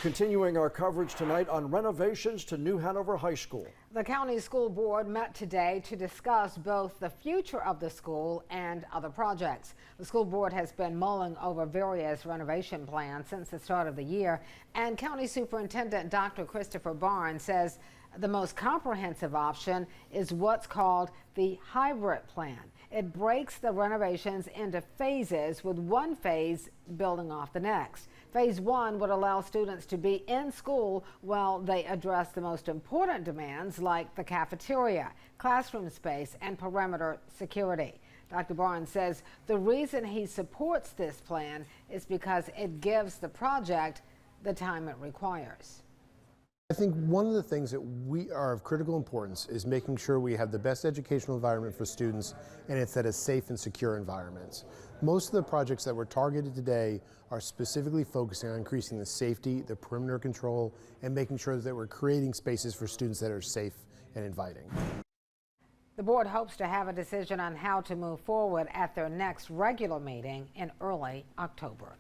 Continuing our coverage tonight on renovations to New Hanover High School. The county school board met today to discuss both the future of the school and other projects. The school board has been mulling over various renovation plans since the start of the year, and County Superintendent Dr. Christopher Barnes says the most comprehensive option is what's called the hybrid plan. It breaks the renovations into phases, with one phase building off the next. Phase 1 would allow students to be in school while they address the most important demands like the cafeteria, classroom space, and perimeter security. Dr. Barnes says the reason he supports this plan is because it gives the project the time it requires. I think one of the things that we are of critical importance is making sure we have the best educational environment for students, and it's at a safe and secure environment. Most of the projects that were targeted today are specifically focusing on increasing the safety, the perimeter control, and making sure that we're creating spaces for students that are safe and inviting. The board hopes to have a decision on how to move forward at their next regular meeting in early October.